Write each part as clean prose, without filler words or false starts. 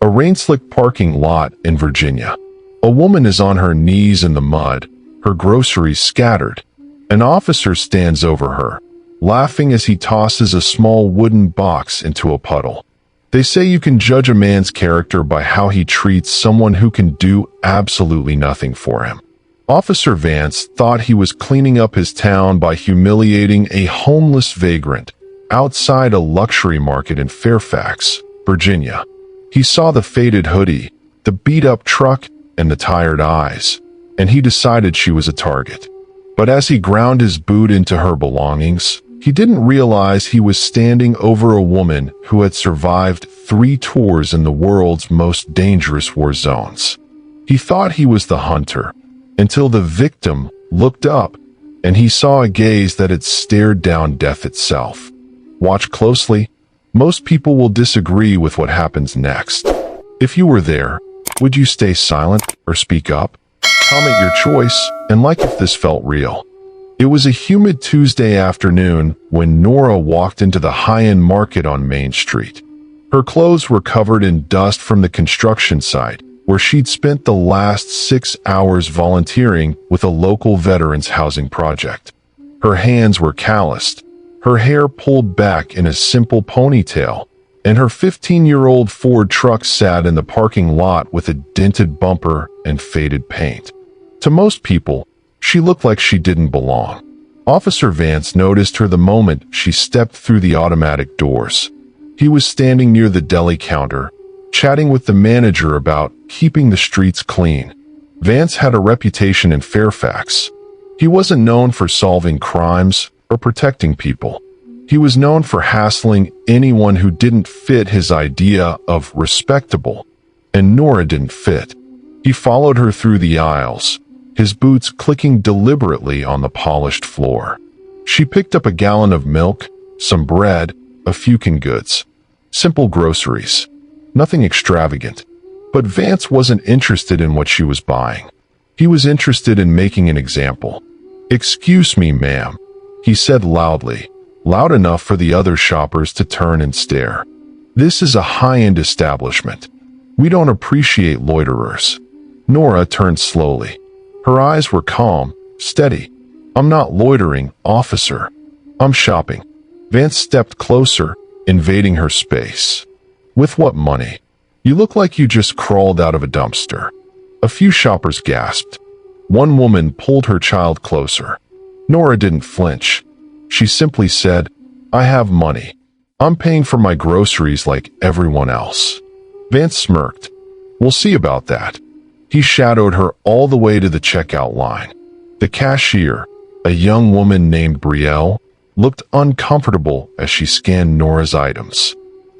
A rain-slicked parking lot in Virginia. A woman is on her knees in the mud, her groceries scattered. An officer stands over her, laughing as he tosses a small wooden box into a puddle. They say you can judge a man's character by how he treats someone who can do absolutely nothing for him. Officer Vance thought he was cleaning up his town by humiliating a homeless vagrant outside a luxury market in Fairfax, Virginia. He saw the faded hoodie, the beat-up truck, and the tired eyes, and he decided she was a target. But as he ground his boot into her belongings, he didn't realize he was standing over a woman who had survived 3 tours in the world's most dangerous war zones. He thought he was the hunter, until the victim looked up, and he saw a gaze that had stared down death itself. Watch closely. Most people will disagree with what happens next. If you were there, would you stay silent or speak up? Comment your choice and like if this felt real. It was a humid Tuesday afternoon when Nora walked into the high-end market on Main Street. Her clothes were covered in dust from the construction site, where she'd spent the last 6 hours volunteering with a local veterans housing project. Her hands were calloused, her hair pulled back in a simple ponytail, and her 15-year-old Ford truck sat in the parking lot with a dented bumper and faded paint. To most people, she looked like she didn't belong. Officer Vance noticed her the moment she stepped through the automatic doors. He was standing near the deli counter, chatting with the manager about keeping the streets clean. Vance had a reputation in Fairfax. He wasn't known for solving crimes or protecting people. He was known for hassling anyone who didn't fit his idea of respectable, and Nora didn't fit. He followed her through the aisles, his boots clicking deliberately on the polished floor. She picked up a gallon of milk, some bread, a few canned goods. Simple groceries. Nothing extravagant. But Vance wasn't interested in what she was buying. He was interested in making an example. "Excuse me, ma'am," he said loudly, loud enough for the other shoppers to turn and stare. "This is a high-end establishment. We don't appreciate loiterers." Nora turned slowly. Her eyes were calm, steady. "I'm not loitering, officer. I'm shopping." Vance stepped closer, invading her space. "With what money? You look like you just crawled out of a dumpster." A few shoppers gasped. One woman pulled her child closer. Nora didn't flinch. She simply said, "I have money. I'm paying for my groceries like everyone else." Vance smirked. "We'll see about that." He shadowed her all the way to the checkout line. The cashier, a young woman named Brielle, looked uncomfortable as she scanned Nora's items.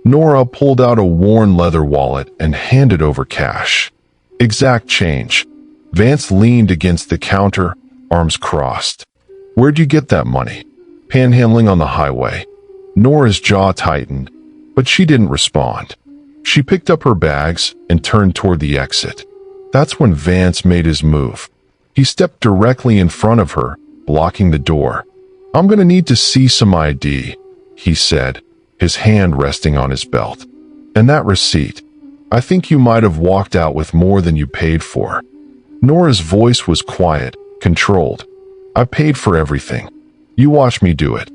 Nora pulled out a worn leather wallet and handed over cash. Exact change. Vance leaned against the counter, arms crossed. "Where'd you get that money?" "Panhandling on the highway." Nora's jaw tightened, but she didn't respond. She picked up her bags and turned toward the exit. That's when Vance made his move. He stepped directly in front of her, blocking the door. "I'm gonna need to see some ID," he said, his hand resting on his belt. "And that receipt. I think you might have walked out with more than you paid for." Nora's voice was quiet, controlled. "I paid for everything. You watch me do it.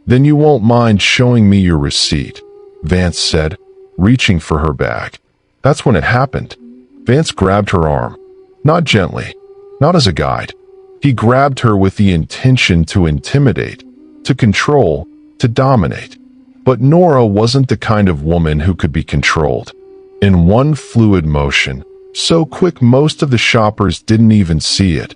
Then you won't mind showing me your receipt," Vance said, reaching for her bag. That's when it happened. Vance grabbed her arm. Not gently, not as a guide. He grabbed her with the intention to intimidate, to control, to dominate. But Nora wasn't the kind of woman who could be controlled. In one fluid motion, so quick most of the shoppers didn't even see it,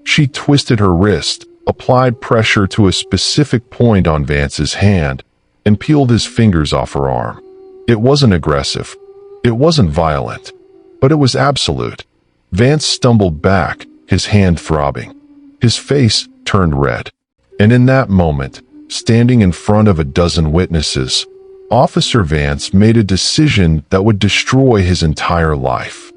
she twisted her wrist, applied pressure to a specific point on Vance's hand, and peeled his fingers off her arm. It wasn't aggressive. It wasn't violent. But it was absolute. Vance stumbled back, his hand throbbing. His face turned red. And in that moment, standing in front of a dozen witnesses, Officer Vance made a decision that would destroy his entire life.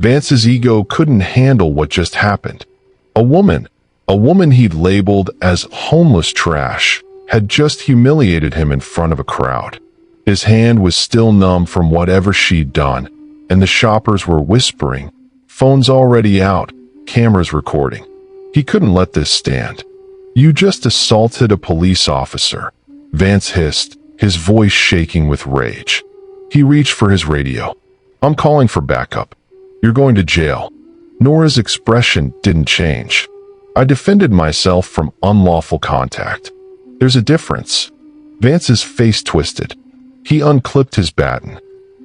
Vance's ego couldn't handle what just happened. A woman he'd labeled as homeless trash, had just humiliated him in front of a crowd. His hand was still numb from whatever she'd done, and the shoppers were whispering, phones already out, cameras recording. He couldn't let this stand. "You just assaulted a police officer," Vance hissed, his voice shaking with rage. He reached for his radio. "I'm calling for backup. You're going to jail." Nora's expression didn't change. "I defended myself from unlawful contact. There's a difference." Vance's face twisted. He unclipped his baton.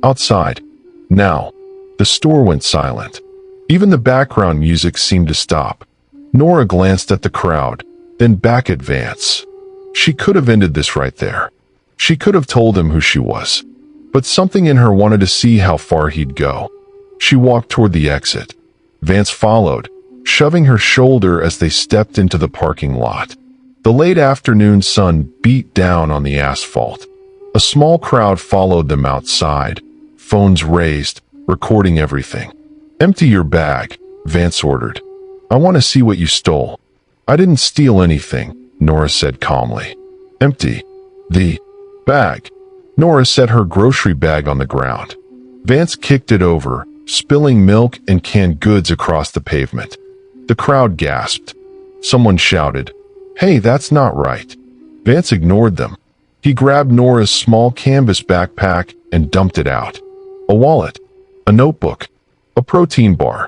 Outside. Now. The store went silent. Even the background music seemed to stop. Nora glanced at the crowd, then back at Vance. She could have ended this right there. She could have told him who she was. But something in her wanted to see how far he'd go. She walked toward the exit. Vance followed, shoving her shoulder as they stepped into the parking lot. The late afternoon sun beat down on the asphalt. A small crowd followed them outside, phones raised, recording everything. "Empty your bag," Vance ordered. "I want to see what you stole." "I didn't steal anything," Nora said calmly. "Empty the bag." Nora set her grocery bag on the ground. Vance kicked it over, spilling milk and canned goods across the pavement. The crowd gasped. Someone shouted, "Hey, that's not right." Vance ignored them. He grabbed Nora's small canvas backpack and dumped it out. A wallet, a notebook, a protein bar,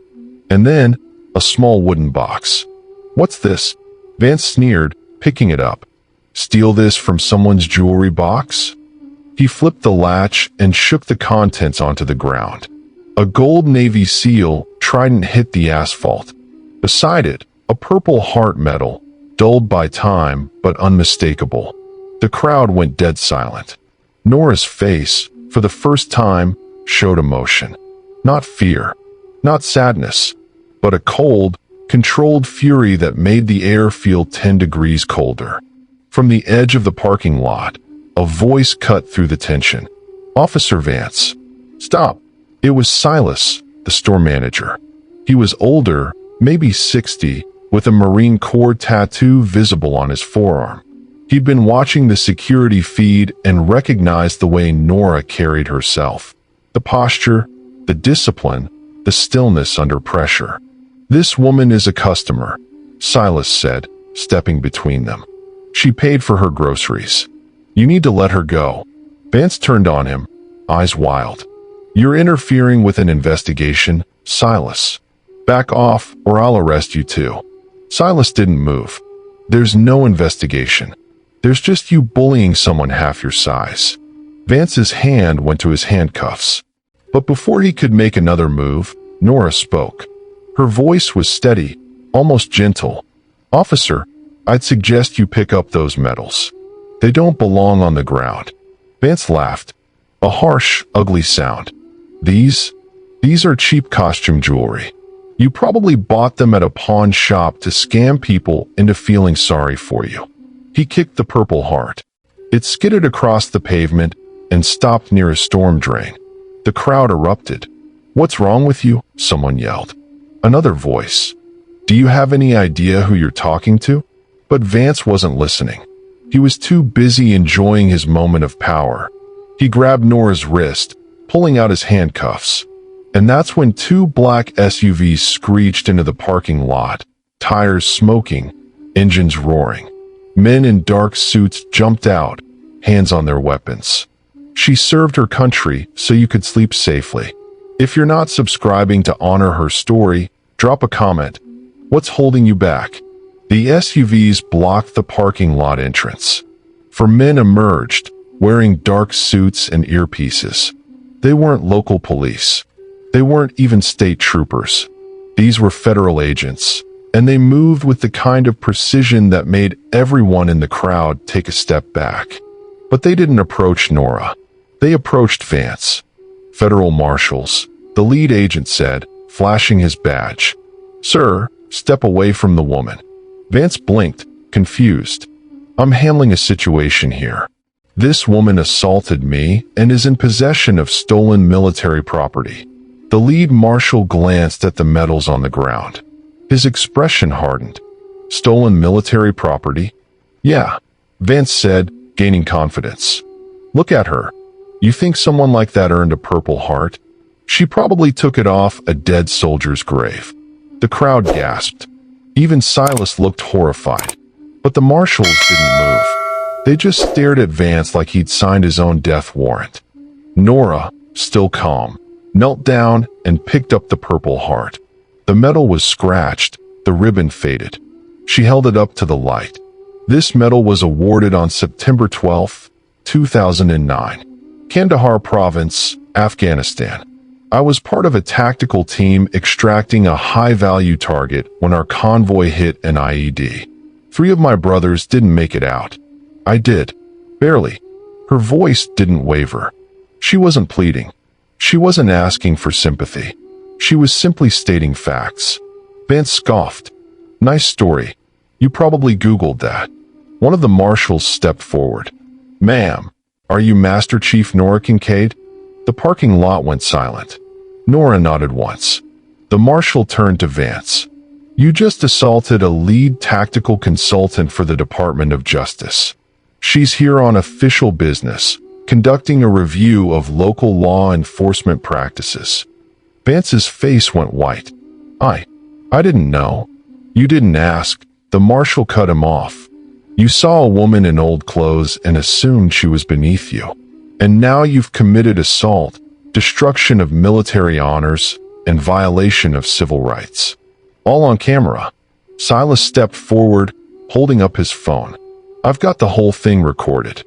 and then a small wooden box. "What's this?" Vance sneered, picking it up. "Steal this from someone's jewelry box?" He flipped the latch and shook the contents onto the ground. A gold Navy SEAL trident hit the asphalt. Beside it, a purple heart medal, dulled by time but unmistakable. The crowd went dead silent. Nora's face, for the first time, showed emotion. Not fear, not sadness, but a cold, controlled fury that made the air feel 10 degrees colder. From the edge of the parking lot, a voice cut through the tension. "Officer Vance." "Stop." It was Silas, the store manager. He was older, maybe 60, with a Marine Corps tattoo visible on his forearm. He'd been watching the security feed and recognized the way Nora carried herself. The posture, the discipline, the stillness under pressure. "This woman is a customer," Silas said, stepping between them. "She paid for her groceries. You need to let her go." Vance turned on him, eyes wild. "You're interfering with an investigation, Silas. Back off or I'll arrest you too." Silas didn't move. "There's no investigation. There's just you bullying someone half your size." Vance's hand went to his handcuffs. But before he could make another move, Nora spoke. Her voice was steady, almost gentle. "Officer, I'd suggest you pick up those medals. They don't belong on the ground." Vance laughed. A harsh, ugly sound. These are cheap costume jewelry. You probably bought them at a pawn shop to scam people into feeling sorry for you." He kicked the purple heart. It skidded across the pavement and stopped near a storm drain. The crowd erupted. "What's wrong with you?" someone yelled. Another voice. "Do you have any idea who you're talking to?" But Vance wasn't listening. He was too busy enjoying his moment of power. He grabbed Nora's wrist, pulling out his handcuffs. And that's when two black SUVs screeched into the parking lot, tires smoking, engines roaring. Men in dark suits jumped out, hands on their weapons. She served her country so you could sleep safely. If you're not subscribing to honor her story, drop a comment. What's holding you back? The SUVs blocked the parking lot entrance. 4 men emerged, wearing dark suits and earpieces. They weren't local police. They weren't even state troopers. These were federal agents, and they moved with the kind of precision that made everyone in the crowd take a step back. But they didn't approach Nora. They approached Vance. "Federal marshals," the lead agent said, flashing his badge. "Sir, step away from the woman." Vance blinked, confused. "I'm handling a situation here. This woman assaulted me and is in possession of stolen military property." The lead marshal glanced at the medals on the ground. His expression hardened. "Stolen military property?" "Yeah," Vance said, gaining confidence. "Look at her. You think someone like that earned a Purple Heart? She probably took it off a dead soldier's grave. The crowd gasped. Even Silas looked horrified. But the marshals didn't move. They just stared at Vance like he'd signed his own death warrant. Nora, still calm, knelt down and picked up the Purple Heart. The medal was scratched, the ribbon faded. She held it up to the light. This medal was awarded on September 12, 2009. Kandahar Province, Afghanistan. I was part of a tactical team extracting a high-value target when our convoy hit an IED. 3 of my brothers didn't make it out. I did. Barely. Her voice didn't waver. She wasn't pleading. She wasn't asking for sympathy. She was simply stating facts. Vance scoffed. Nice story. You probably Googled that. One of the marshals stepped forward. Ma'am, are you Master Chief Nora Kincaid? The parking lot went silent. Nora nodded once. The marshal turned to Vance. You just assaulted a lead tactical consultant for the Department of Justice. She's here on official business, conducting a review of local law enforcement practices. Vance's face went white. I didn't know. You didn't ask. The marshal cut him off. You saw a woman in old clothes and assumed she was beneath you. And now you've committed assault, destruction of military honors, and violation of civil rights. All on camera. Silas stepped forward, holding up his phone. I've got the whole thing recorded.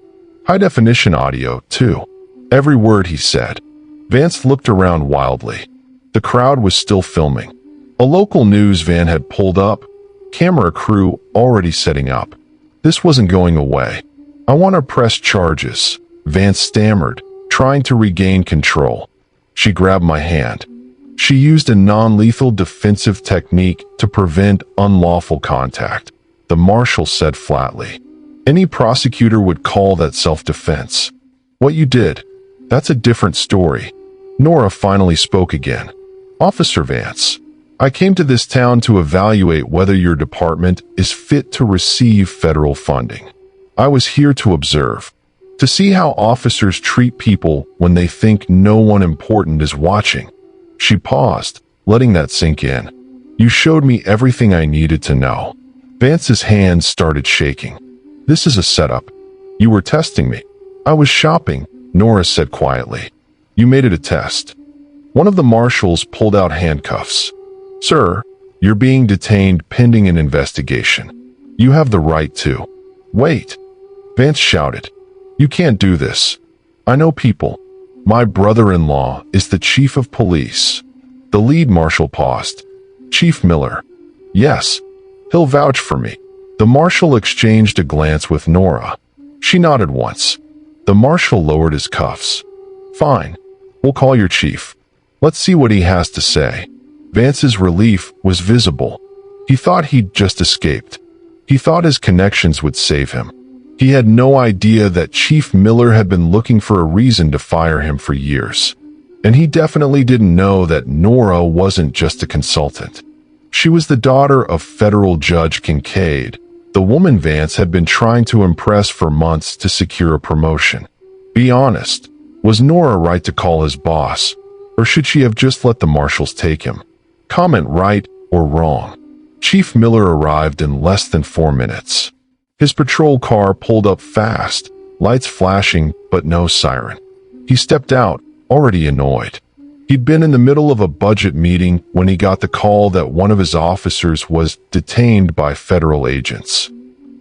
High-definition audio, too. Every word he said. Vance looked around wildly. The crowd was still filming. A local news van had pulled up, camera crew already setting up. This wasn't going away. I want to press charges, Vance stammered, trying to regain control. She grabbed my hand. She used a non-lethal defensive technique to prevent unlawful contact. The marshal said flatly. Any prosecutor would call that self-defense. What you did, that's a different story. Nora finally spoke again. Officer Vance, I came to this town to evaluate whether your department is fit to receive federal funding. I was here to observe, to see how officers treat people when they think no one important is watching. She paused, letting that sink in. You showed me everything I needed to know. Vance's hands started shaking. This is a setup. You were testing me. I was shopping, Nora said quietly. You made it a test. One of the marshals pulled out handcuffs. Sir, you're being detained pending an investigation. You have the right to. Wait. Vance shouted. You can't do this. I know people. My brother-in-law is the chief of police. The lead marshal paused. Chief Miller. Yes. He'll vouch for me. The marshal exchanged a glance with Nora. She nodded once. The marshal lowered his cuffs. Fine. We'll call your chief. Let's see what he has to say. Vance's relief was visible. He thought he'd just escaped. He thought his connections would save him. He had no idea that Chief Miller had been looking for a reason to fire him for years. And he definitely didn't know that Nora wasn't just a consultant. She was the daughter of Federal Judge Kincaid, the woman Vance had been trying to impress for months to secure a promotion. Be honest, was Nora right to call his boss, or should she have just let the marshals take him? Comment right or wrong. Chief Miller arrived in less than 4 minutes. His patrol car pulled up fast, lights flashing but no siren. He stepped out, already annoyed. He'd been in the middle of a budget meeting when he got the call that one of his officers was detained by federal agents.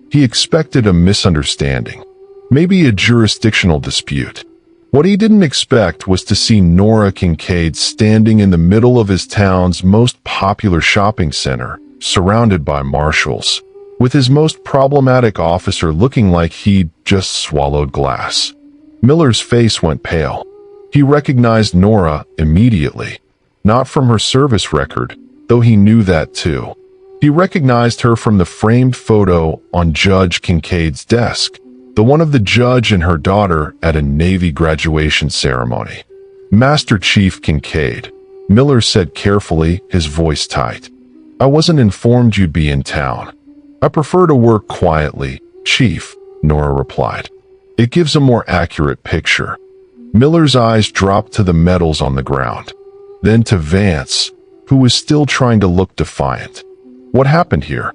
He expected a misunderstanding, maybe a jurisdictional dispute. What he didn't expect was to see Nora Kincaid standing in the middle of his town's most popular shopping center, surrounded by marshals, with his most problematic officer looking like he'd just swallowed glass. Miller's face went pale. He recognized Nora immediately, not from her service record, though he knew that too. He recognized her from the framed photo on Judge Kincaid's desk, the one of the judge and her daughter at a Navy graduation ceremony. Master Chief Kincaid, Miller said carefully, his voice tight. I wasn't informed you'd be in town. I prefer to work quietly, Chief, Nora replied. It gives a more accurate picture. Miller's eyes dropped to the medals on the ground. then to Vance, who was still trying to look defiant. "What happened here?"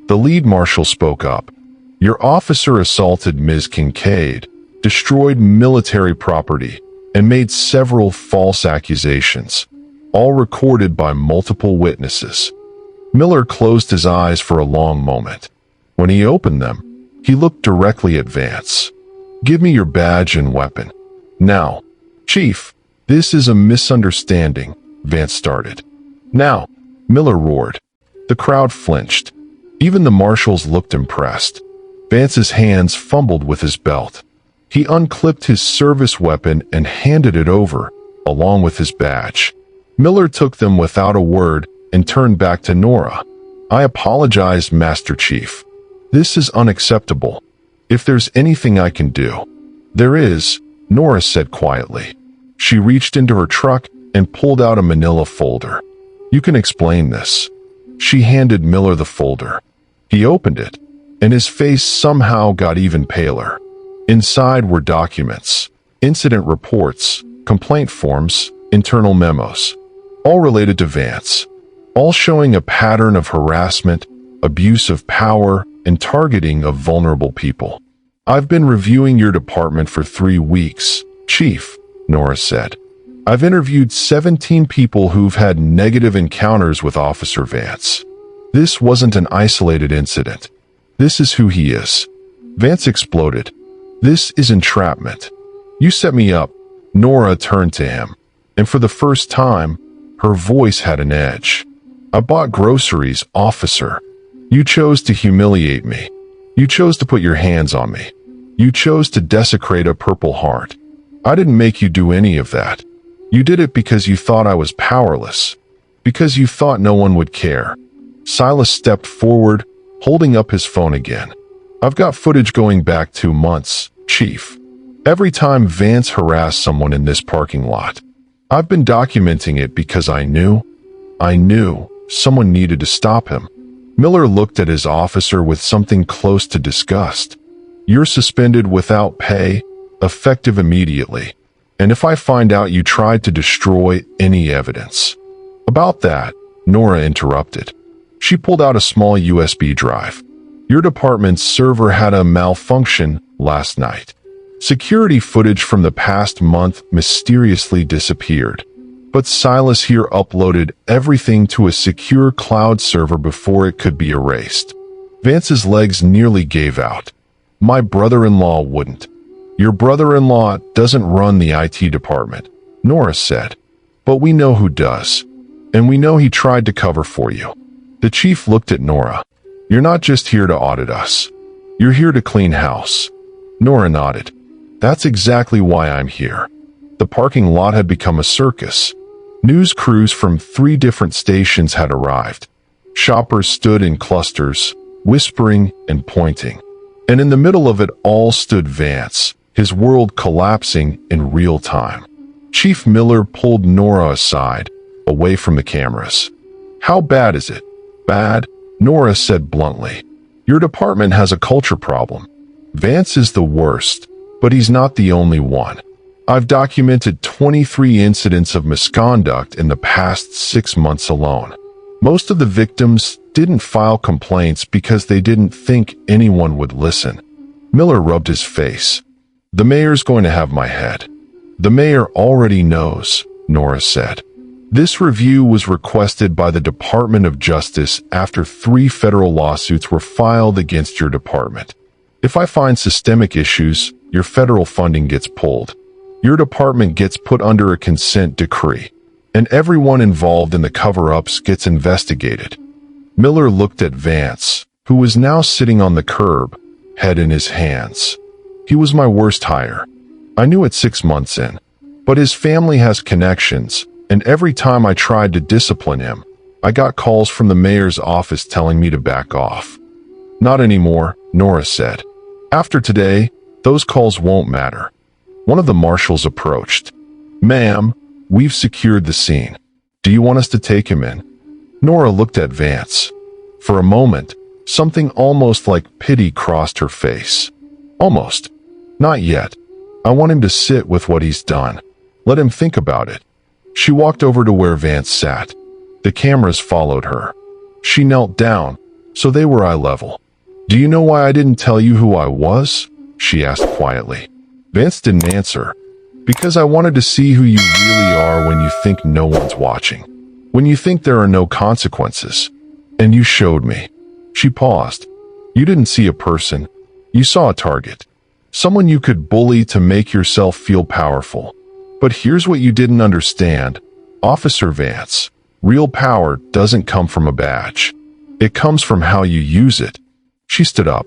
The lead marshal spoke up. "Your officer assaulted Ms. Kincaid, destroyed military property, and made several false accusations, all recorded by multiple witnesses." Miller closed his eyes for a long moment. When he opened them, he looked directly at Vance. "Give me your badge and weapon. Now." "Chief, this is a misunderstanding," Vance started. "Now," Miller roared. The crowd flinched. Even the marshals looked impressed. Vance's hands fumbled with his belt. He unclipped his service weapon and handed it over, along with his badge. Miller took them without a word and turned back to Nora. "I apologize, Master Chief. This is unacceptable. If there's anything I can do." "There is," Nora said quietly. She reached into her truck and pulled out a manila folder. "You can explain this." She handed Miller the folder. He opened it, and his face somehow got even paler. Inside were documents, incident reports, complaint forms, internal memos, all related to Vance, all showing a pattern of harassment, abuse of power, and targeting of vulnerable people. "I've been reviewing your department for 3 weeks, Chief," Nora said. "I've interviewed 17 people who've had negative encounters with Officer Vance. This wasn't an isolated incident. This is who he is." Vance exploded. "This is entrapment. You set me up." Nora turned to him, and for the first time, her voice had an edge. "I bought groceries, officer. You chose to humiliate me. You chose to put your hands on me. You chose to desecrate a Purple Heart. I didn't make you do any of that. You did it because you thought I was powerless, because you thought no one would care." Silas stepped forward, holding up his phone again. "I've got footage going back 2 months, Chief. Every time Vance harassed someone in this parking lot. I've been documenting it because I knew someone needed to stop him." Miller looked at his officer with something close to disgust. "You're suspended without pay, effective immediately. And if I find out you tried to destroy any evidence." "About that," Nora interrupted. She pulled out a small USB drive. "Your department's server had a malfunction last night. Security footage from the past month mysteriously disappeared. But Silas here uploaded everything to a secure cloud server before it could be erased." Vance's legs nearly gave out. "My brother-in-law wouldn't." "Your brother-in-law doesn't run the IT department," Nora said. "But we know who does. And we know he tried to cover for you." The chief looked at Nora. "You're not just here to audit us. You're here to clean house." Nora nodded. "That's exactly why I'm here." The parking lot had become a circus. News crews from 3 different stations had arrived. Shoppers stood in clusters, whispering and pointing. And in the middle of it all stood Vance, his world collapsing in real time. Chief Miller pulled Nora aside, away from the cameras. "How bad is it?" "Bad," Nora said bluntly. "Your department has a culture problem. Vance is the worst, but he's not the only one. I've documented 23 incidents of misconduct in the past 6 months alone. Most of the victims didn't file complaints because they didn't think anyone would listen." Miller rubbed his face. "The mayor's going to have my head." "The mayor already knows," Nora said. "This review was requested by the Department of Justice after 3 federal lawsuits were filed against your department. If I find systemic issues, your federal funding gets pulled. Your department gets put under a consent decree, and everyone involved in the cover-ups gets investigated." Miller looked at Vance, who was now sitting on the curb, head in his hands. "He was my worst hire. I knew it 6 months in. But his family has connections, and every time I tried to discipline him, I got calls from the mayor's office telling me to back off." "Not anymore," Nora said. "After today, those calls won't matter." One of the marshals approached. "Ma'am, we've secured the scene. Do you want us to take him in?" Nora looked at Vance. For a moment, something almost like pity crossed her face. "Almost. Not yet. I want him to sit with what he's done. Let him think about it." She walked over to where Vance sat. The cameras followed her. She knelt down, so they were eye level. "Do you know why I didn't tell you who I was?" she asked quietly. Vance didn't answer. "Because I wanted to see who you really are when you think no one's watching. When you think there are no consequences. And you showed me." She paused. "You didn't see a person. You saw a target. Someone you could bully to make yourself feel powerful. But here's what you didn't understand, Officer Vance. Real power doesn't come from a badge. It comes from how you use it." She stood up.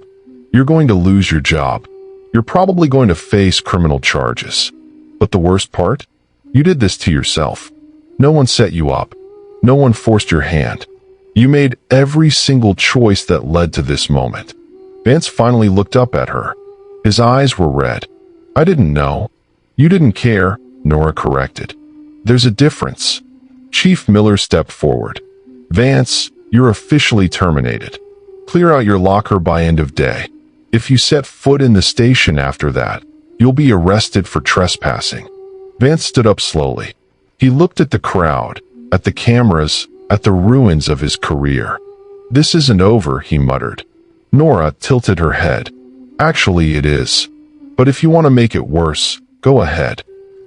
"You're going to lose your job. You're probably going to face criminal charges. But the worst part? You did this to yourself. No one set you up. No one forced your hand. You made every single choice that led to this moment." Vance finally looked up at her. His eyes were red. "I didn't know." "You didn't care," Nora corrected. "There's a difference." Chief Miller stepped forward. "Vance, you're officially terminated. Clear out your locker by end of day. If you set foot in the station after that, you'll be arrested for trespassing." Vance stood up slowly. He looked at the crowd, at the cameras, at the ruins of his career. "This isn't over," he muttered. Nora tilted her head. "Actually, it is. But if you want to make it worse, go ahead.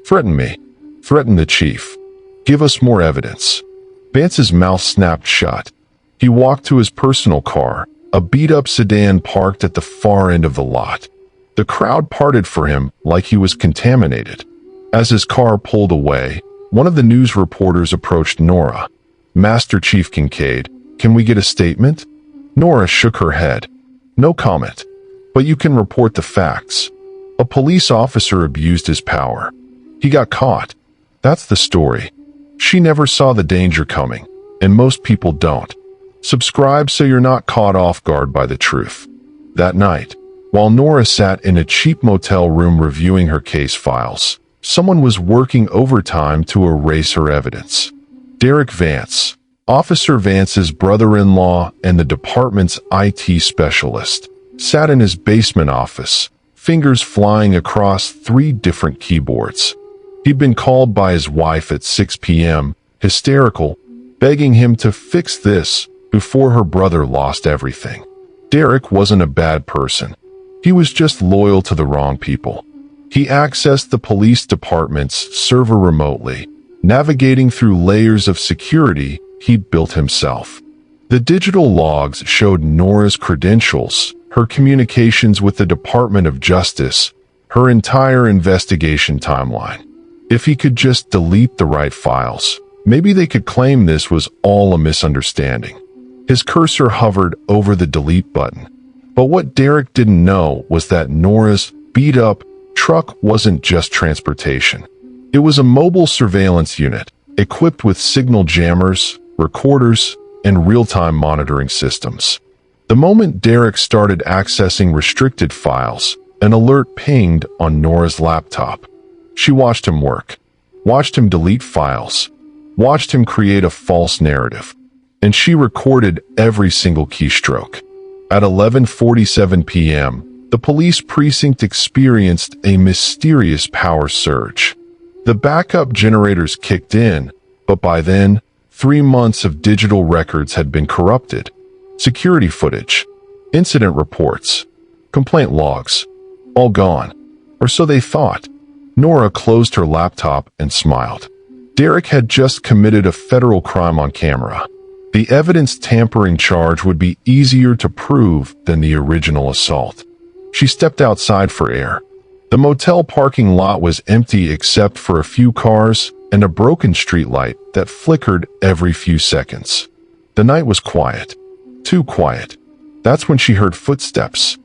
Threaten me. Threaten the chief. Give us more evidence." Vance's mouth snapped shut. He walked to his personal car, a beat-up sedan parked at the far end of the lot. The crowd parted for him like he was contaminated. As his car pulled away, one of the news reporters approached Nora. "Master Chief Kincaid, can we get a statement?" Nora shook her head. "No comment. But you can report the facts. A police officer abused his power. He got caught. That's the story. She never saw the danger coming, and most people don't. Subscribe so you're not caught off guard by the truth." That night, while Nora sat in a cheap motel room reviewing her case files, someone was working overtime to erase her evidence. Derek Vance, Officer Vance's brother-in-law and the department's IT specialist, sat in his basement office, fingers flying across 3 different keyboards. He'd been called by his wife at 6 p.m., hysterical, begging him to fix this before her brother lost everything. Derek wasn't a bad person. He was just loyal to the wrong people. He accessed the police department's server remotely, navigating through layers of security he'd built himself. The digital logs showed Nora's credentials, her communications with the Department of Justice, her entire investigation timeline. If he could just delete the right files, maybe they could claim this was all a misunderstanding. His cursor hovered over the delete button. But what Derek didn't know was that Nora's beat-up truck wasn't just transportation. It was a mobile surveillance unit, equipped with signal jammers, recorders, and real-time monitoring systems. The moment Derek started accessing restricted files, an alert pinged on Nora's laptop. She watched him work, watched him delete files, watched him create a false narrative, and she recorded every single keystroke. At 11:47 p.m., the police precinct experienced a mysterious power surge. The backup generators kicked in, but by then, 3 months of digital records had been corrupted. Security footage, incident reports, complaint logs, all gone. Or so they thought. Nora closed her laptop and smiled. Derek had just committed a federal crime on camera. The evidence tampering charge would be easier to prove than the original assault. She stepped outside for air. The motel parking lot was empty except for a few cars and a broken streetlight that flickered every few seconds. The night was quiet. Too quiet. That's when she heard footsteps.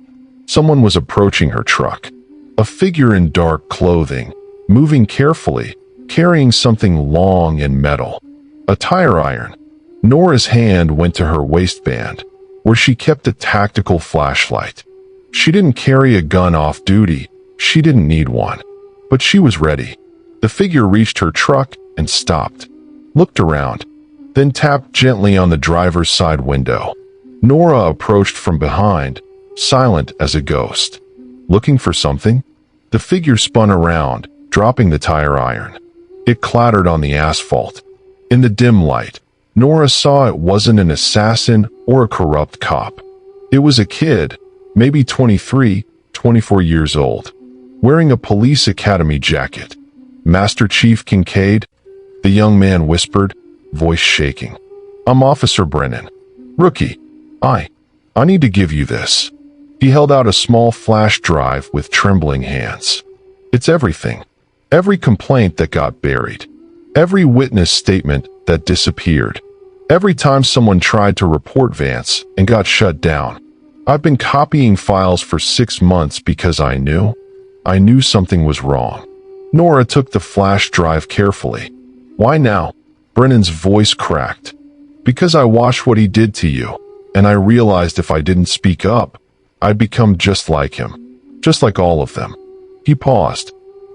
Someone was approaching her truck. A figure in dark clothing, moving carefully, carrying something long and metal. A tire iron. Nora's hand went to her waistband, where she kept a tactical flashlight. She didn't carry a gun off duty. She didn't need one. But she was ready. The figure reached her truck and stopped, looked around, then tapped gently on the driver's side window. Nora approached from behind, silent as a ghost. Looking for something? The figure spun around, dropping the tire iron. It clattered on the asphalt. In the dim light, Nora saw it wasn't an assassin or a corrupt cop. It was a kid, maybe 23, 24 years old, wearing a police academy jacket. "Master Chief Kincaid?" the young man whispered, voice shaking. "I'm Officer Brennan. Rookie. I need to give you this." He held out a small flash drive with trembling hands. "It's everything. Every complaint that got buried. Every witness statement that disappeared. Every time someone tried to report Vance and got shut down. I've been copying files for 6 months because I knew something was wrong." Nora took the flash drive carefully. "Why now?" Brennan's voice cracked. "Because I watched what he did to you, and I realized if I didn't speak up, I'd become just like him. Just like all of them." He paused.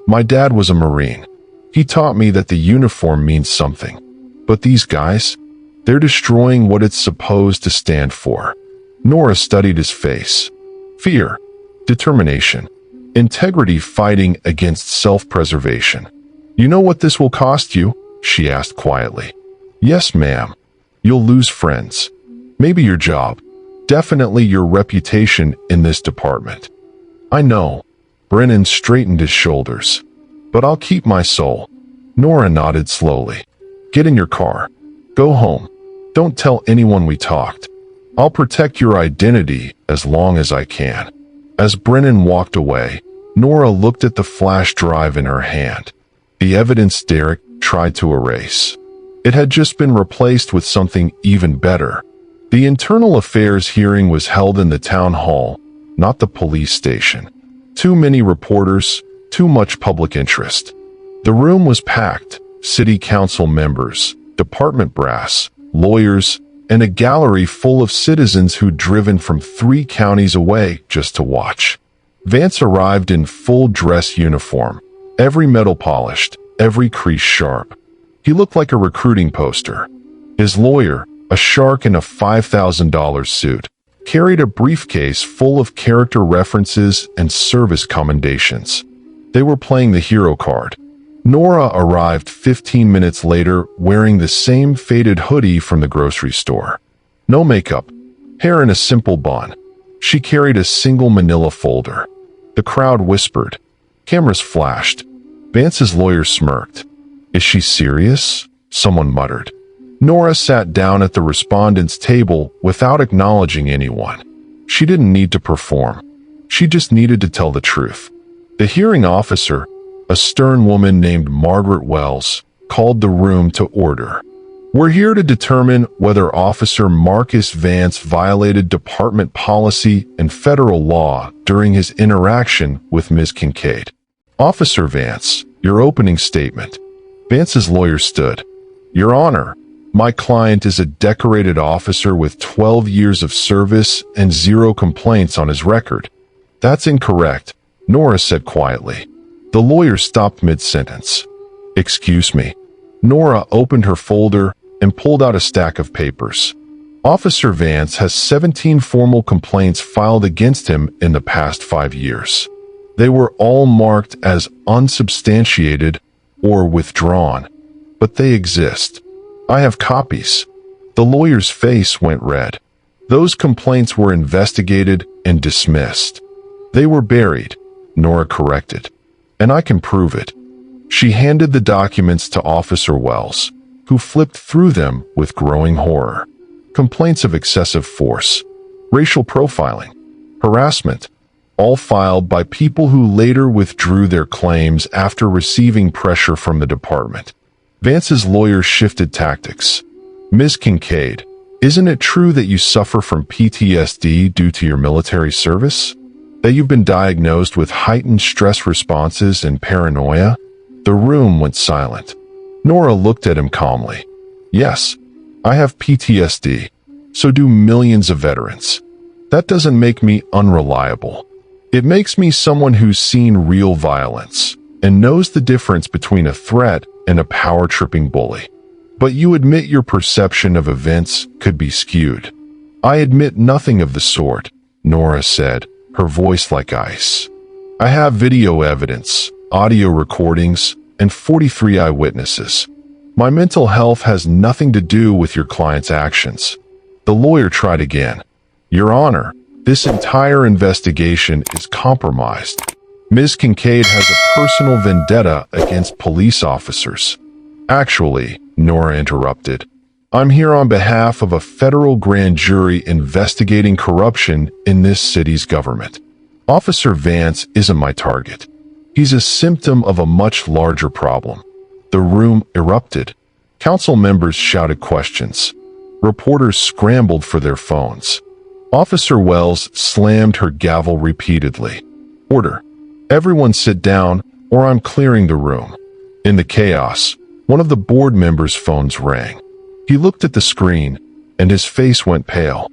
"My dad was a Marine. He taught me that the uniform means something. But these guys, they're destroying what it's supposed to stand for." Nora studied his face. Fear, determination, integrity fighting against self-preservation. "You know what this will cost you?" she asked quietly. "Yes, ma'am. You'll lose friends. Maybe your job. Definitely your reputation in this department." "I know." Brennan straightened his shoulders. "But I'll keep my soul." Nora nodded slowly. "Get in your car. Go home. Don't tell anyone we talked. I'll protect your identity as long as I can." As Brennan walked away, Nora looked at the flash drive in her hand. The evidence Derek tried to erase. It had just been replaced with something even better. The internal affairs hearing was held in the town hall, not the police station. Too many reporters, too much public interest. The room was packed. City council members, department brass, lawyers, and a gallery full of citizens who'd driven from 3 counties away just to watch. Vance arrived in full dress uniform, every metal polished, every crease sharp. He looked like a recruiting poster. His lawyer, a shark in a $5,000 suit, carried a briefcase full of character references and service commendations. They were playing the hero card. Nora arrived 15 minutes later wearing the same faded hoodie from the grocery store. No makeup, hair in a simple bun. She carried a single manila folder. The crowd whispered. Cameras flashed. Vance's lawyer smirked. "Is she serious?" someone muttered. Nora sat down at the respondents' table without acknowledging anyone. She didn't need to perform. She just needed to tell the truth. The hearing officer, a stern woman named Margaret Wells, called the room to order. "We're here to determine whether Officer Marcus Vance violated department policy and federal law during his interaction with Ms. Kincaid." "Officer Vance, your opening statement." Vance's lawyer stood. "Your Honor, my client is a decorated officer with 12 years of service and 0 complaints on his record." "That's incorrect," Nora said quietly. The lawyer stopped mid-sentence. "Excuse me." Nora opened her folder and pulled out a stack of papers. "Officer Vance has 17 formal complaints filed against him in the past 5 years. They were all marked as unsubstantiated or withdrawn, but they exist. I have copies." The lawyer's face went red. "Those complaints were investigated and dismissed." "They were buried," Nora corrected. "And I can prove it." She handed the documents to Officer Wells, who flipped through them with growing horror. Complaints of excessive force, racial profiling, harassment, all filed by people who later withdrew their claims after receiving pressure from the department. Vance's lawyer shifted tactics. "Ms. Kincaid, isn't it true that you suffer from PTSD due to your military service? That you've been diagnosed with heightened stress responses and paranoia?" The room went silent. Nora looked at him calmly. "Yes, I have PTSD. So do millions of veterans. That doesn't make me unreliable. It makes me someone who's seen real violence and knows the difference between a threat and a power-tripping bully. But you admit your perception of events could be skewed." "I admit nothing of the sort," Nora said, her voice like ice. "I have video evidence, audio recordings, and 43 eyewitnesses. My mental health has nothing to do with your client's actions. The lawyer tried again. Your Honor, this entire investigation is compromised. Ms. Kincaid has a personal vendetta against police officers. Actually, Nora interrupted, I'm here on behalf of a federal grand jury investigating corruption in this city's government. Officer Vance isn't my target. He's a symptom of a much larger problem. The room erupted. Council members shouted questions. Reporters scrambled for their phones. Officer Wells slammed her gavel repeatedly. Order. Everyone sit down, or I'm clearing the room. In the chaos, one of the board members' phones rang. He looked at the screen, and his face went pale.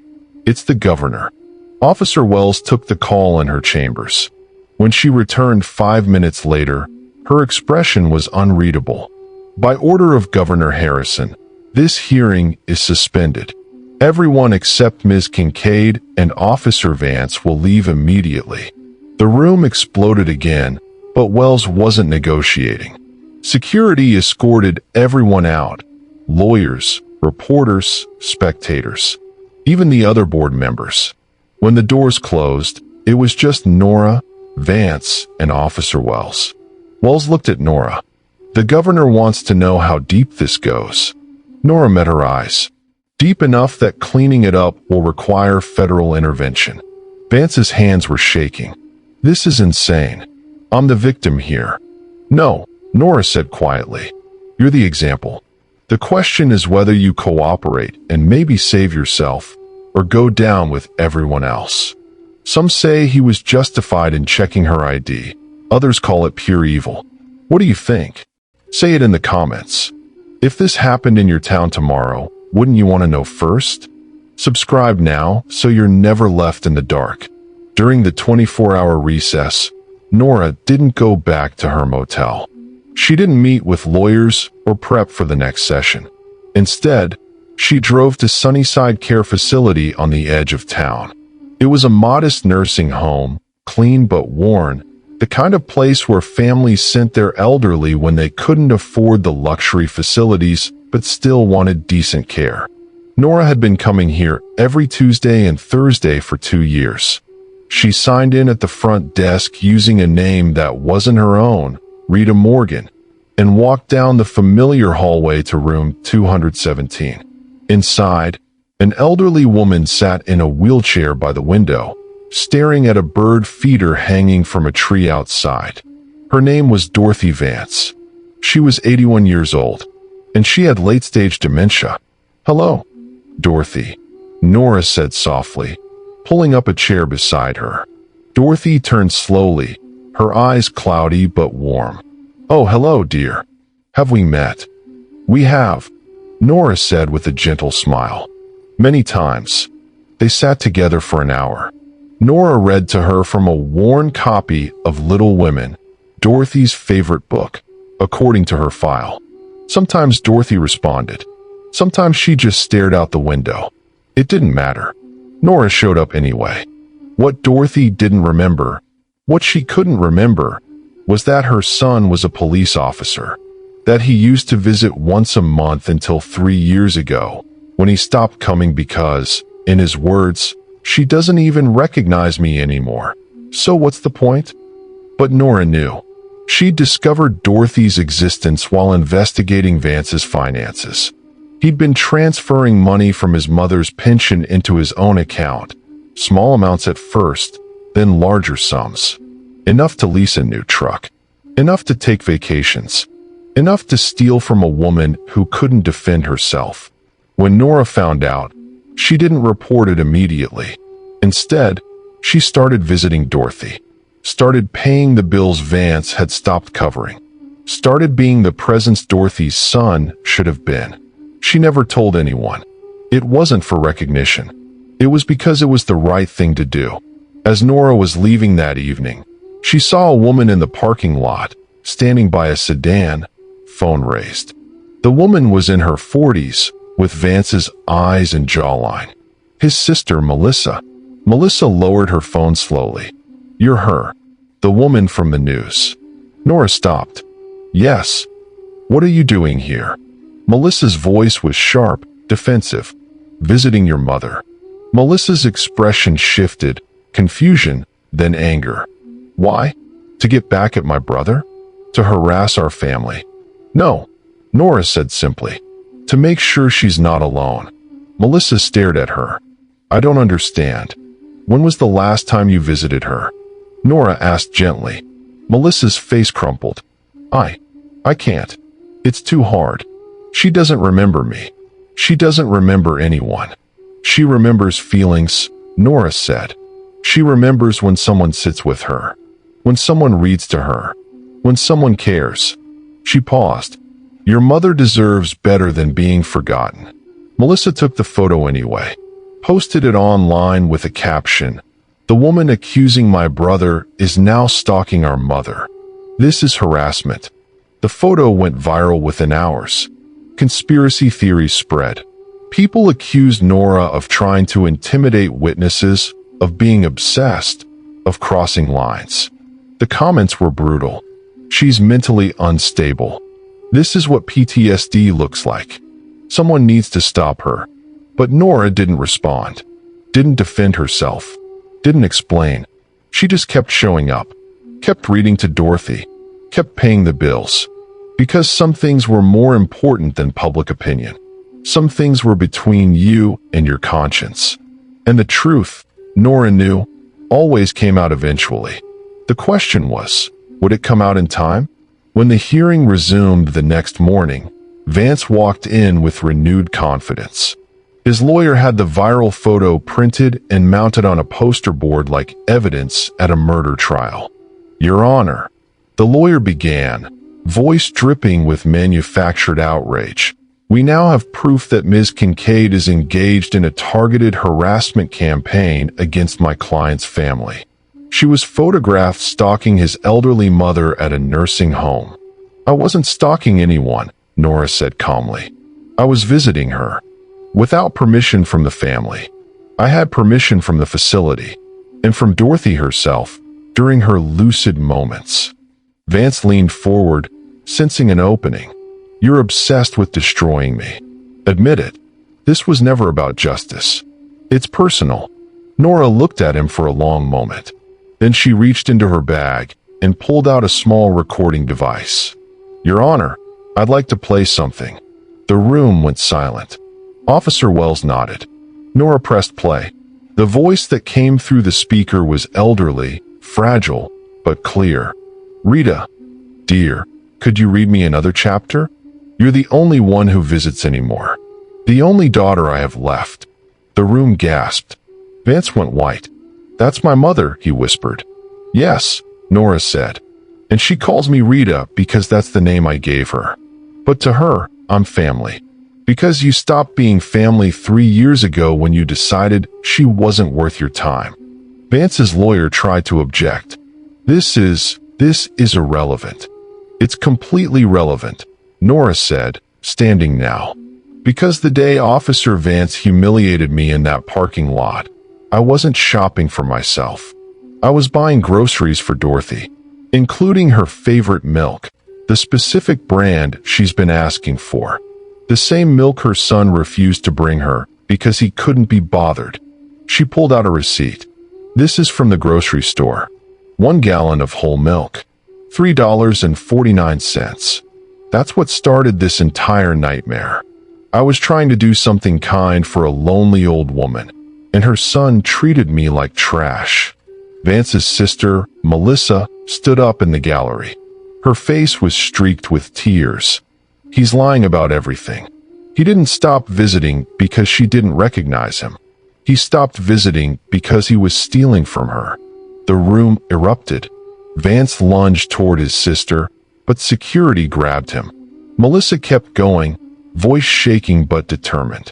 It's the governor. Officer Wells took the call in her chambers. When she returned 5 minutes later, her expression was unreadable. By order of Governor Harrison, this hearing is suspended. Everyone except Ms. Kincaid and Officer Vance will leave immediately. The room exploded again, but Wells wasn't negotiating. Security escorted everyone out. Lawyers, reporters, spectators, even the other board members. When the doors closed, it was just Nora, Vance, and Officer Wells. Wells looked at Nora. The governor wants to know how deep this goes. Nora met her eyes. Deep enough that cleaning it up will require federal intervention. Vance's hands were shaking. This is insane. I'm the victim here. No, Nora said quietly. You're the example. The question is whether you cooperate and maybe save yourself, or go down with everyone else. Some say he was justified in checking her ID. Others call it pure evil. What do you think? Say it in the comments. If this happened in your town tomorrow, wouldn't you want to know first? Subscribe now so you're never left in the dark. During the 24-hour recess, Nora didn't go back to her motel. She didn't meet with lawyers or prep for the next session. Instead, she drove to Sunnyside Care Facility on the edge of town. It was a modest nursing home, clean but worn, the kind of place where families sent their elderly when they couldn't afford the luxury facilities but still wanted decent care. Nora had been coming here every Tuesday and Thursday for 2 years. She signed in at the front desk using a name that wasn't her own, Rita Morgan, and walked down the familiar hallway to room 217. Inside, an elderly woman sat in a wheelchair by the window, staring at a bird feeder hanging from a tree outside. Her name was Dorothy Vance. She was 81 years old, and she had late-stage dementia. Hello, Dorothy, Nora said softly, pulling up a chair beside her. Dorothy turned slowly, her eyes cloudy but warm. Oh, hello, dear. Have we met? We have, Nora said with a gentle smile. Many times. They sat together for an hour. Nora read to her from a worn copy of Little Women, Dorothy's favorite book, according to her file. Sometimes Dorothy responded. Sometimes she just stared out the window. It didn't matter. Nora showed up anyway. What Dorothy didn't remember, what she couldn't remember, was that her son was a police officer, that he used to visit once a month until 3 years ago, when he stopped coming because, in his words, she doesn't even recognize me anymore. So what's the point? But Nora knew. She'd discovered Dorothy's existence while investigating Vance's finances. He'd been transferring money from his mother's pension into his own account, small amounts at first, then larger sums. Enough to lease a new truck, enough to take vacations, enough to steal from a woman who couldn't defend herself. When Nora found out, she didn't report it immediately. Instead, she started visiting Dorothy, started paying the bills Vance had stopped covering, started being the presence Dorothy's son should have been. She never told anyone. It wasn't for recognition. It was because it was the right thing to do. As Nora was leaving that evening, she saw a woman in the parking lot, standing by a sedan, phone raised. The woman was in her 40s, with Vance's eyes and jawline. His sister, Melissa. Melissa lowered her phone slowly. You're her. The woman from the news. Nora stopped. Yes. What are you doing here? Melissa's voice was sharp, defensive. Visiting your mother. Melissa's expression shifted, confusion, then anger. Why? To get back at my brother? To harass our family? No, Nora said simply. To make sure she's not alone. Melissa stared at her. I don't understand. When was the last time you visited her? Nora asked gently. Melissa's face crumpled. I can't. It's too hard. She doesn't remember me. She doesn't remember anyone. She remembers feelings, Nora said. She remembers when someone sits with her. When someone reads to her. When someone cares. She paused. Your mother deserves better than being forgotten. Melissa took the photo anyway. Posted it online with a caption. The woman accusing my brother is now stalking our mother. This is harassment. The photo went viral within hours. Conspiracy theories spread. People accused Nora of trying to intimidate witnesses, of being obsessed, of crossing lines. The comments were brutal. She's mentally unstable. This is what PTSD looks like. Someone needs to stop her. But Nora didn't respond. Didn't defend herself. Didn't explain. She just kept showing up. Kept reading to Dorothy. Kept paying the bills. Because some things were more important than public opinion. Some things were between you and your conscience. And the truth, Nora knew, always came out eventually. The question was, would it come out in time? When the hearing resumed the next morning, Vance walked in with renewed confidence. His lawyer had the viral photo printed and mounted on a poster board like evidence at a murder trial. Your Honor, the lawyer began, voice dripping with manufactured outrage. We now have proof that Ms. Kincaid is engaged in a targeted harassment campaign against my client's family. She was photographed stalking his elderly mother at a nursing home. I wasn't stalking anyone, Nora said calmly. I was visiting her. Without permission from the family. I had permission from the facility. And from Dorothy herself, during her lucid moments. Vance leaned forward, sensing an opening. You're obsessed with destroying me. Admit it. This was never about justice. It's personal. Nora looked at him for a long moment. Then she reached into her bag and pulled out a small recording device. Your Honor, I'd like to play something. The room went silent. Officer Wells nodded. Nora pressed play. The voice that came through the speaker was elderly, fragile, but clear. Rita, dear, could you read me another chapter? You're the only one who visits anymore. The only daughter I have left. The room gasped. Vance went white. That's my mother, he whispered. Yes, Nora said. And she calls me Rita because that's the name I gave her. But to her, I'm family. Because you stopped being family 3 years ago when you decided she wasn't worth your time. Vance's lawyer tried to object. This is irrelevant. It's completely relevant, Nora said, standing now. Because the day Officer Vance humiliated me in that parking lot, I wasn't shopping for myself. I was buying groceries for Dorothy, including her favorite milk, the specific brand she's been asking for. The same milk her son refused to bring her because he couldn't be bothered. She pulled out a receipt. This is from the grocery store. 1 gallon of whole milk. $3.49. That's what started this entire nightmare. I was trying to do something kind for a lonely old woman, and her son treated me like trash. Vance's sister, Melissa, stood up in the gallery. Her face was streaked with tears. He's lying about everything. He didn't stop visiting because she didn't recognize him. He stopped visiting because he was stealing from her. The room erupted. Vance lunged toward his sister, but security grabbed him. Melissa kept going, voice shaking but determined.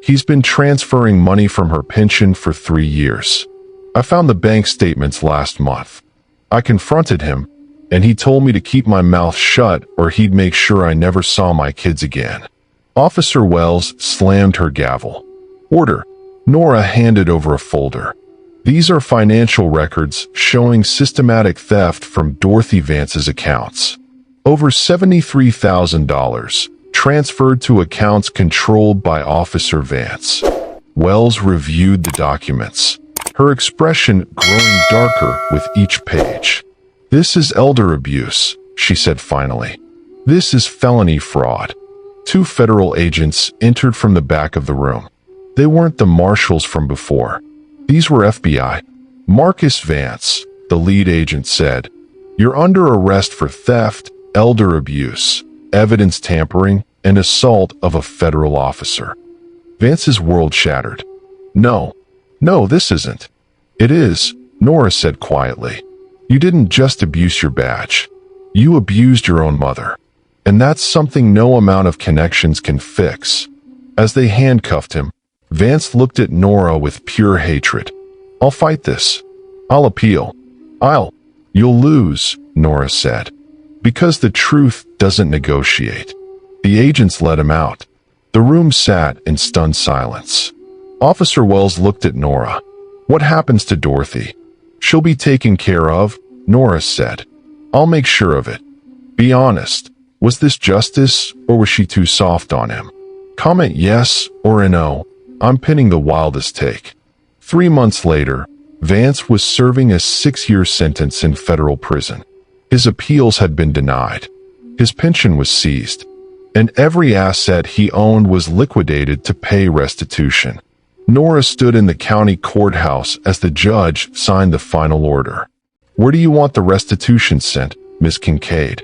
He's been transferring money from her pension for 3 years. I found the bank statements last month. I confronted him, and he told me to keep my mouth shut or he'd make sure I never saw my kids again. Officer Wells slammed her gavel. Order. Nora handed over a folder. These are financial records showing systematic theft from Dorothy Vance's accounts. Over $73,000, transferred to accounts controlled by Officer Vance. Wells reviewed the documents, her expression growing darker with each page. "This is elder abuse," she said finally. "This is felony fraud." Two federal agents entered from the back of the room. They weren't the marshals from before. These were FBI. "Marcus Vance," the lead agent said, "you're under arrest for theft, elder abuse, evidence tampering, and assault of a federal officer." Vance's world shattered. No, this isn't." "It is," Nora said quietly. "You didn't just abuse your badge. You abused your own mother. And that's something no amount of connections can fix." As they handcuffed him, Vance looked at Nora with pure hatred. "I'll fight this. I'll appeal. You'll lose," Nora said. "Because the truth doesn't negotiate." The agents let him out. The room sat in stunned silence. Officer Wells looked at Nora. "What happens to Dorothy?" "She'll be taken care of," Nora said. "I'll make sure of it. Be honest. Was this justice, or was she too soft on him? Comment yes or a no. I'm pinning the wildest take." 3 months later, Vance was serving a 6-year sentence in federal prison. His appeals had been denied. His pension was seized, and every asset he owned was liquidated to pay restitution. Nora stood in the county courthouse as the judge signed the final order. "Where do you want the restitution sent, Miss Kincaid?"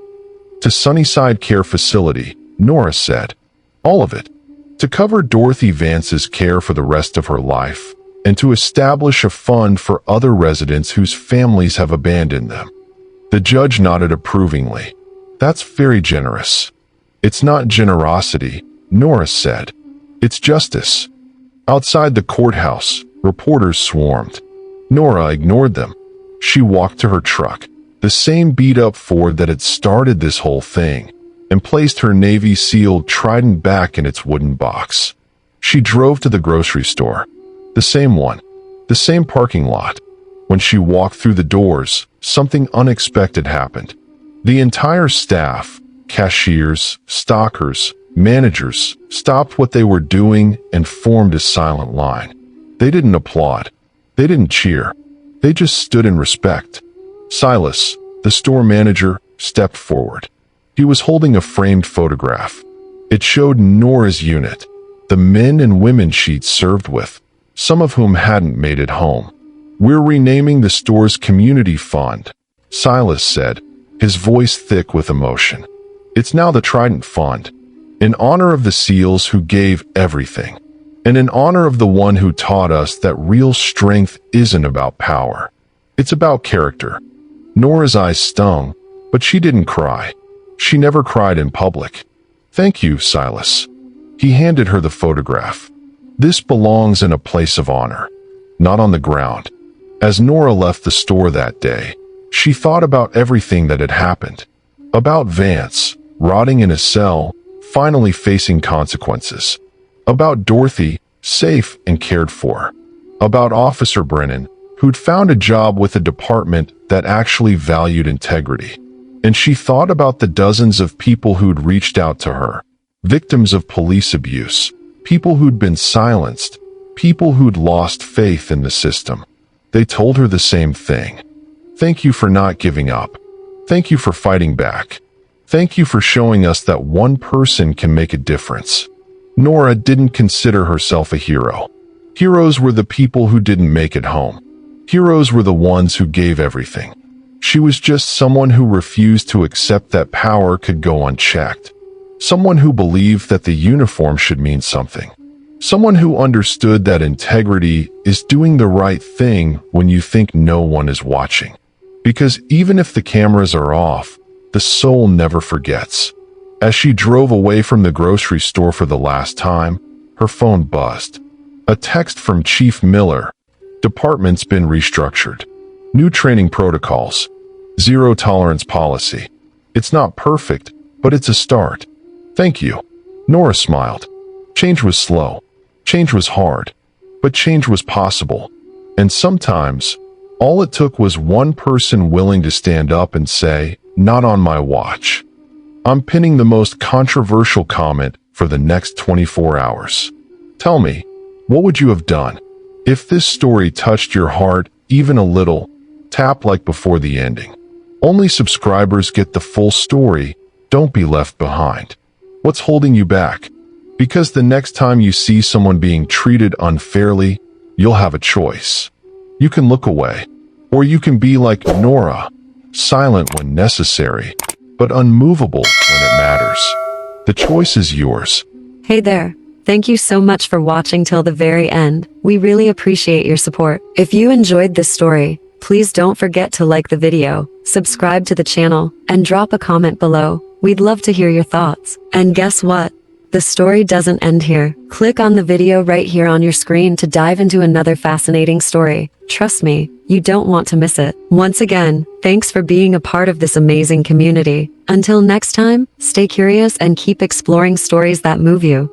"To Sunnyside Care Facility," Nora said. "All of it. To cover Dorothy Vance's care for the rest of her life, and to establish a fund for other residents whose families have abandoned them." The judge nodded approvingly. "That's very generous." "It's not generosity," Nora said. "It's justice." Outside the courthouse, reporters swarmed. Nora ignored them. She walked to her truck, the same beat-up Ford that had started this whole thing, and placed her Navy SEAL Trident back in its wooden box. She drove to the grocery store. The same one. The same parking lot. When she walked through the doors, something unexpected happened. The entire staff, cashiers, stockers, managers, stopped what they were doing and formed a silent line. They didn't applaud. They didn't cheer. They just stood in respect. Silas, the store manager, stepped forward. He was holding a framed photograph. It showed Nora's unit, the men and women she'd served with, some of whom hadn't made it home. "We're renaming the store's community fund," Silas said, his voice thick with emotion. "It's now the Trident Fund, in honor of the SEALs who gave everything, and in honor of the one who taught us that real strength isn't about power. It's about character." Nora's eyes stung, but she didn't cry. She never cried in public. "Thank you, Silas." He handed her the photograph. "This belongs in a place of honor, not on the ground." As Nora left the store that day, she thought about everything that had happened. About Vance, rotting in a cell, finally facing consequences. About Dorothy, safe and cared for. About Officer Brennan, who'd found a job with a department that actually valued integrity. And she thought about the dozens of people who'd reached out to her, victims of police abuse, people who'd been silenced, people who'd lost faith in the system. They told her the same thing. "Thank you for not giving up. Thank you for fighting back. Thank you for showing us that one person can make a difference." Nora didn't consider herself a hero. Heroes were the people who didn't make it home. Heroes were the ones who gave everything. She was just someone who refused to accept that power could go unchecked. Someone who believed that the uniform should mean something. Someone who understood that integrity is doing the right thing when you think no one is watching. Because even if the cameras are off, the soul never forgets. As she drove away from the grocery store for the last time, her phone buzzed. A text from Chief Miller. "Department's been restructured. New training protocols. Zero tolerance policy. It's not perfect, but it's a start. Thank you." Nora smiled. Change was slow. Change was hard. But change was possible. And sometimes, all it took was one person willing to stand up and say, "Not on my watch." I'm pinning the most controversial comment for the next 24 hours. Tell me, what would you have done? If this story touched your heart even a little, tap like before the ending. Only subscribers get the full story. Don't be left behind. What's holding you back? Because the next time you see someone being treated unfairly, you'll have a choice. You can look away, or you can be like Nora, silent when necessary, but unmovable when it matters. The choice is yours. Hey there. Thank you so much for watching till the very end. We really appreciate your support. If you enjoyed this story, please don't forget to like the video, subscribe to the channel, and drop a comment below. We'd love to hear your thoughts. And guess what? The story doesn't end here. Click on the video right here on your screen to dive into another fascinating story. Trust me, you don't want to miss it. Once again, thanks for being a part of this amazing community. Until next time, stay curious and keep exploring stories that move you.